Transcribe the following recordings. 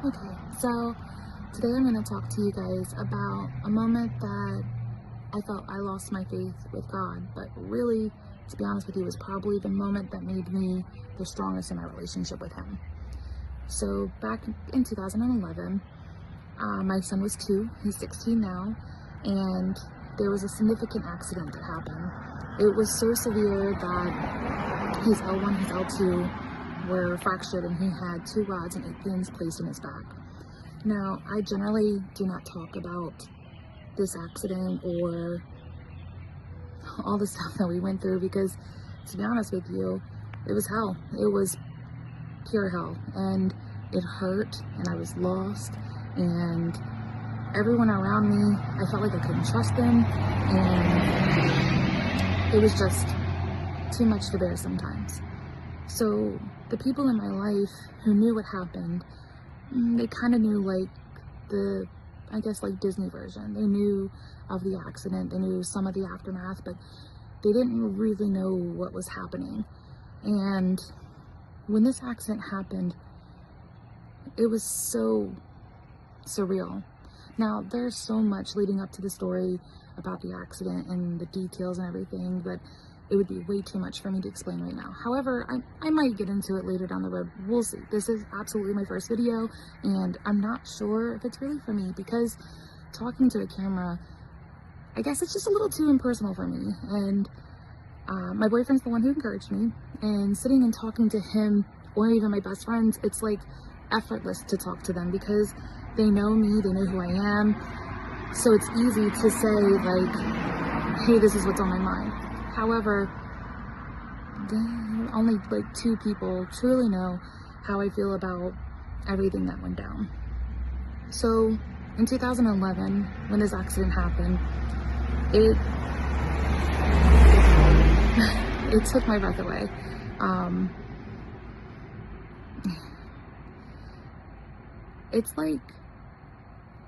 Okay, so today I'm going to talk to you guys about a moment that I felt I lost my faith with God, but really, to be honest with you, was probably the moment that made me the strongest in my relationship with Him. So back in 2011, my son was 2, he's 16 now, and there was a significant accident that happened. It was so severe that his L1, his L2 were fractured, and he had 2 rods and 8 pins placed in his back. Now, I generally do not talk about this accident or all the stuff that we went through because, to be honest with you, it was hell. It was pure hell, and it hurt, and I was lost, and everyone around me, I felt like I couldn't trust them, and it was just too much to bear sometimes. So the people in my life who knew what happened, they kind of knew like the, I guess like Disney version. They knew of the accident, they knew some of the aftermath, but they didn't really know what was happening. And when this accident happened, it was so surreal. Now, there's so much leading up to the story about the accident and the details and everything, but it would be way too much for me to explain right now. However, I might get into it later down the road. We'll see. This is absolutely my first video, and I'm not sure if it's really for me because talking to a camera, I guess it's just a little too impersonal for me. And my boyfriend's the one who encouraged me, and sitting and talking to him or even my best friends, it's like effortless to talk to them because they know me, they know who I am. So it's easy to say like, hey, this is what's on my mind. However, only like 2 people truly know how I feel about everything that went down. So in 2011, when this accident happened, it took my breath away. It's like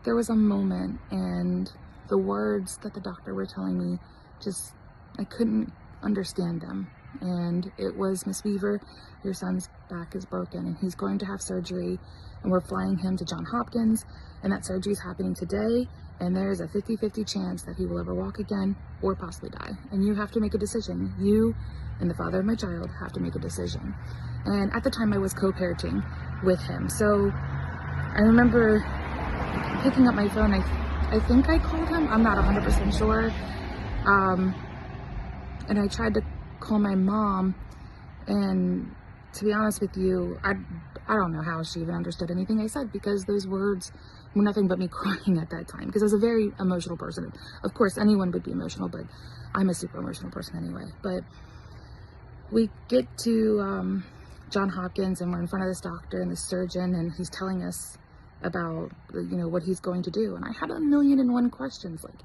there was a moment and the words that the doctor were telling me, just, I couldn't understand them. And it was, Miss Weaver, your son's back is broken and he's going to have surgery, and we're flying him to Johns Hopkins, and that surgery is happening today, and there's a 50-50 chance that he will ever walk again or possibly die. And you have to make a decision. You and the father of my child have to make a decision. And at the time I was co-parenting with him. So I remember picking up my phone. I think I called him. I'm not 100% sure. And I tried to call my mom, and to be honest with you, I don't know how she even understood anything I said because those words were nothing but me crying at that time because I was a very emotional person. Of course, anyone would be emotional, but I'm a super emotional person anyway. But we get to Johns Hopkins, and we're in front of this doctor and this surgeon, and he's telling us about, you know, what he's going to do. And I had 1,000,001 questions, like,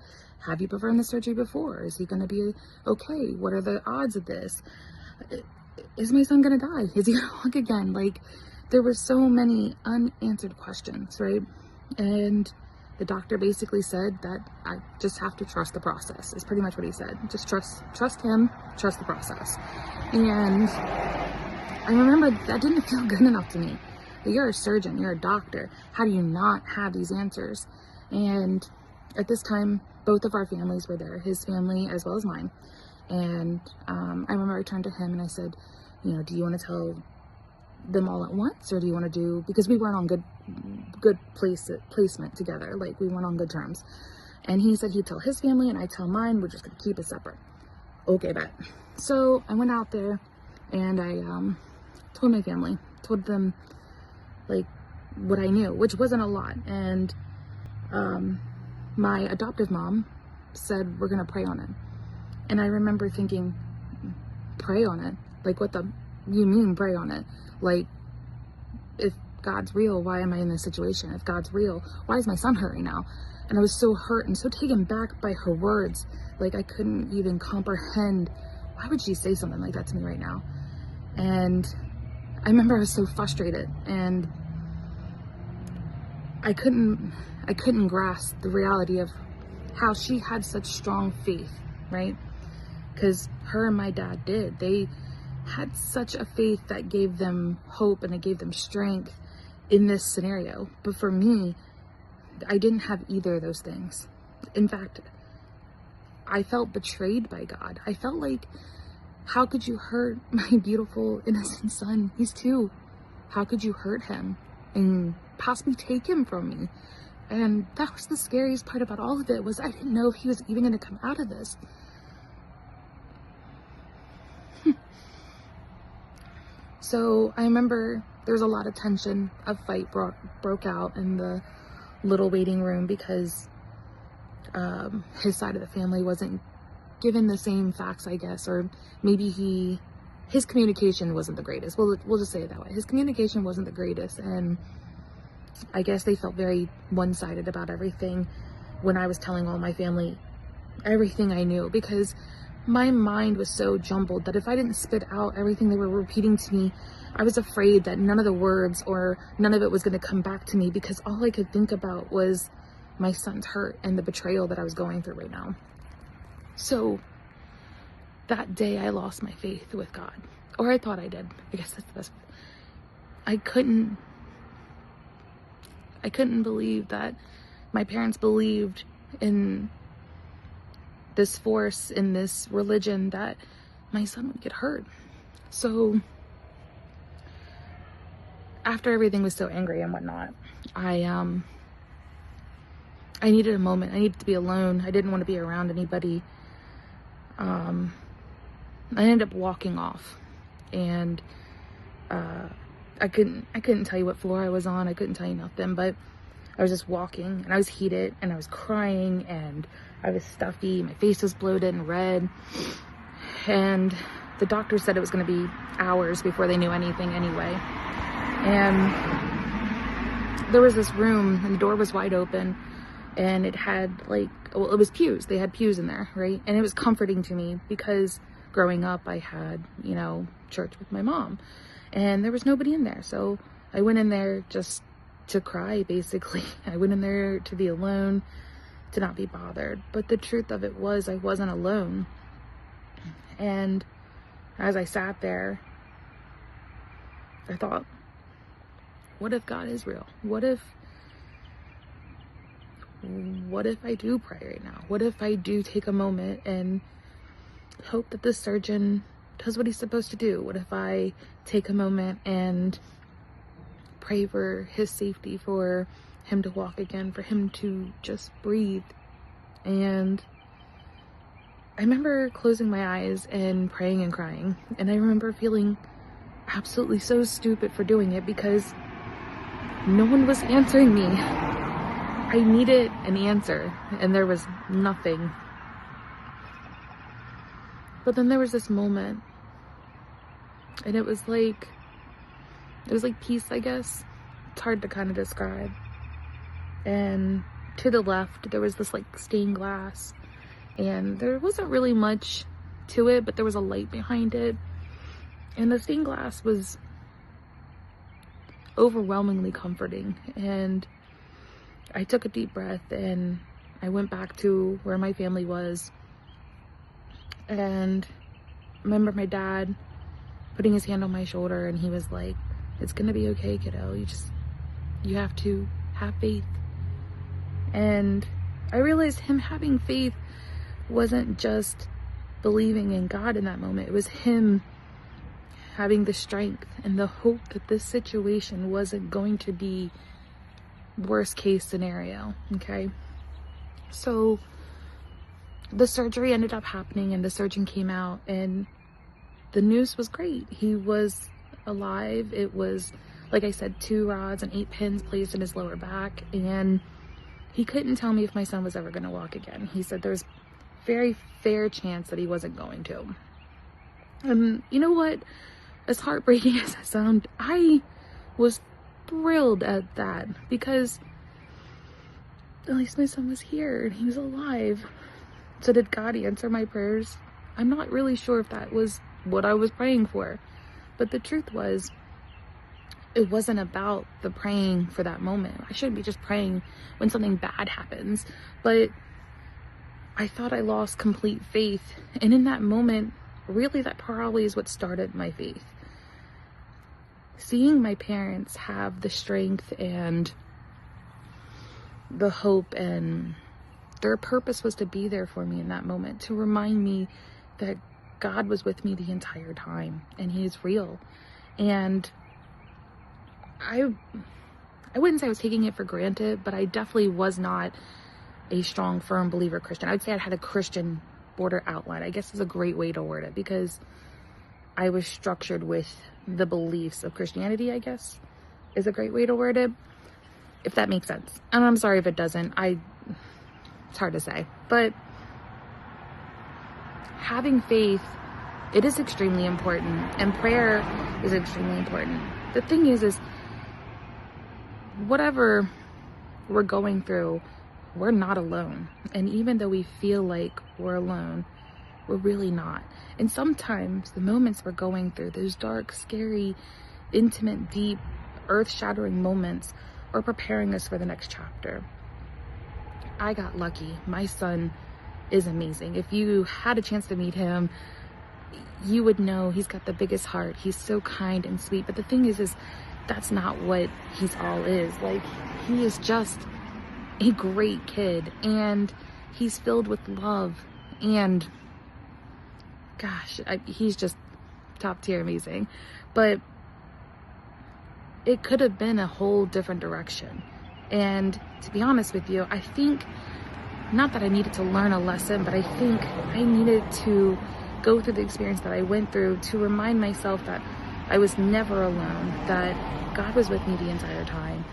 have you performed the surgery before? Is he going to be okay? What are the odds of this? Is my son going to die? Is he going to walk again? Like, there were so many unanswered questions, right? And the doctor basically said that I just have to trust the process, is pretty much what he said. Just trust him, trust the process. And I remember that didn't feel good enough to me. You're a surgeon, you're a doctor. How do you not have these answers? And at this time, both of our families were there, his family as well as mine. And I remember I turned to him and I said, you know, do you want to tell them all at once, or do you want to do, because we weren't on good placement together, like we weren't on good terms. And he said he'd tell his family and I'd tell mine, we're just gonna keep it separate. Okay, bet. So I went out there and I told my family, told them like what I knew, which wasn't a lot. And my adoptive mom said, we're gonna pray on it. And I remember thinking, pray on it? Like, what the, you mean pray on it? Like, if God's real, why am I in this situation? If God's real, why is my son hurting now? And I was so hurt and so taken back by her words. Like, I couldn't even comprehend, why would she say something like that to me right now? And I remember I was so frustrated, and I couldn't grasp the reality of how she had such strong faith, right? Because her and my dad did. They had such a faith that gave them hope and it gave them strength. in this scenario. But for me, I didn't have either of those things. In fact, I felt betrayed by God. I felt like, how could you hurt my beautiful, innocent son? He's 2. How could you hurt him and possibly take him from me? And that was the scariest part about all of it, was I didn't know if he was even going to come out of this. So I remember there was a lot of tension. A fight broke out in the little waiting room because his side of the family wasn't given the same facts, I guess, or maybe his communication wasn't the greatest. We'll just say it that way. His communication wasn't the greatest, and I guess they felt very one-sided about everything when I was telling all my family everything I knew, because my mind was so jumbled that if I didn't spit out everything they were repeating to me, I was afraid that none of the words or none of it was going to come back to me, because all I could think about was my son's hurt and the betrayal that I was going through right now. So that day I lost my faith with God, or I thought I did. I guess that's the best. I couldn't believe that my parents believed in this force, in this religion, that my son would get hurt. So after everything was so angry and whatnot, I needed a moment. I needed to be alone. I didn't want to be around anybody. I ended up walking off, and I couldn't tell you what floor I was on. I couldn't tell you nothing, but I was just walking, and I was heated, and I was crying, and I was stuffy. My face was bloated and red, and the doctor said it was going to be hours before they knew anything anyway. And there was this room, and the door was wide open, and it had it was pews. They had pews in there, right? And it was comforting to me, because growing up I had, church with my mom, and there was nobody in there. So I went in there just to cry, basically. I went in there to be alone, to not be bothered. But the truth of it was, I wasn't alone. And as I sat there, I thought, what if God is real? What if I do pray right now? What if I do take a moment and hope that the surgeon does what he's supposed to do? What if I take a moment and pray for his safety, for him to walk again, for him to just breathe? And I remember closing my eyes and praying and crying, and I remember feeling absolutely so stupid for doing it, because no one was answering me. I needed an answer, and there was nothing. But then there was this moment, and it was like peace, I guess. It's hard to kind of describe. And to the left, there was this stained glass, and there wasn't really much to it, but there was a light behind it. And the stained glass was overwhelmingly comforting. And I took a deep breath, and I went back to where my family was. And I remember my dad putting his hand on my shoulder, and he was like, "It's gonna be okay, kiddo. You have to have faith." And I realized him having faith wasn't just believing in God in that moment. It was him having the strength and the hope that this situation wasn't going to be worst case scenario. Okay. So the surgery ended up happening, and the surgeon came out, and the news was great. He was alive. It was, like I said, 2 rods and 8 pins placed in his lower back, and he couldn't tell me if my son was ever going to walk again. He said there's very fair chance that he wasn't going to. And you know what? As heartbreaking as that sounds, I was thrilled at that, because at least my son was here and he was alive. So did God answer my prayers? I'm not really sure if that was what I was praying for. But the truth was, it wasn't about the praying for that moment. I shouldn't be just praying when something bad happens. But I thought I lost complete faith. And in that moment, really, that probably is what started my faith. seeing my parents have the strength and the hope, and their purpose was to be there for me in that moment, to remind me that God was with me the entire time and He is real. And I wouldn't say I was taking it for granted, but I definitely was not a strong, firm believer Christian. I would say I had a Christian border outline, I guess is a great way to word it, because I was structured with the beliefs of Christianity, I guess is a great way to word it, if that makes sense. And I'm sorry if it doesn't. It's hard to say. But having faith, it is extremely important, and prayer is extremely important. The thing is whatever we're going through, we're not alone. And even though we feel like we're alone, we're really not. And sometimes the moments we're going through, those dark, scary, intimate, deep, earth-shattering moments, are preparing us for the next chapter. I got lucky. My son is amazing. If you had a chance to meet him, you would know he's got the biggest heart. He's so kind and sweet. But the thing is that's not what he's all is. Like, he is just a great kid, and he's filled with love, and gosh, he's just top tier amazing. But it could have been a whole different direction. And to be honest with you, I think, not that I needed to learn a lesson, but I think I needed to go through the experience that I went through to remind myself that I was never alone, that God was with me the entire time.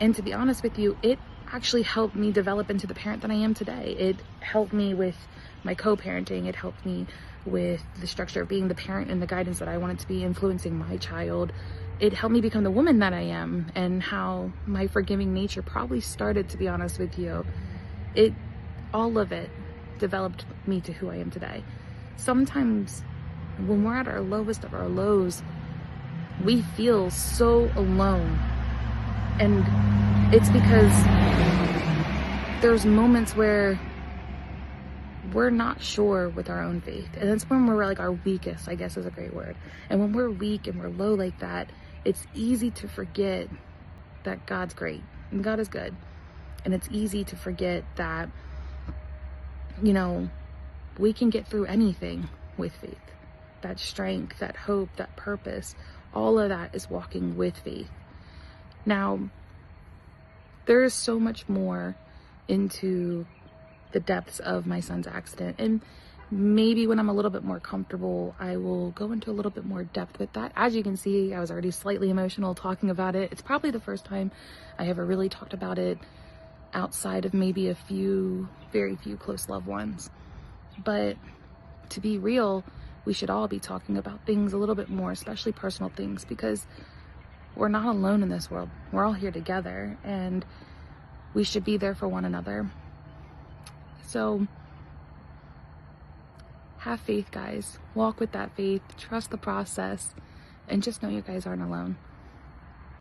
And to be honest with you, it actually helped me develop into the parent that I am today. It helped me with my co-parenting. It helped me with the structure of being the parent and the guidance that I wanted to be influencing my child. It helped me become the woman that I am, and how my forgiving nature probably started, to be honest with you. All of it developed me to who I am today. Sometimes when we're at our lowest of our lows, we feel so alone. And it's because there's moments where we're not sure with our own faith. And that's when we're like our weakest, I guess is a great word. And when we're weak and we're low like that, it's easy to forget that God's great and God is good. And it's easy to forget that, we can get through anything with faith. That strength, that hope, that purpose, all of that is walking with faith. Now, there is so much more into the depths of my son's accident, and maybe when I'm a little bit more comfortable, I will go into a little bit more depth with that. As you can see, I was already slightly emotional talking about it. It's probably the first time I ever really talked about it outside of maybe a few, very few close loved ones. But to be real, we should all be talking about things a little bit more, especially personal things, because we're not alone in this world. We're all here together, and we should be there for one another. So have faith, guys. Walk with that faith. Trust the process. And just know you guys aren't alone.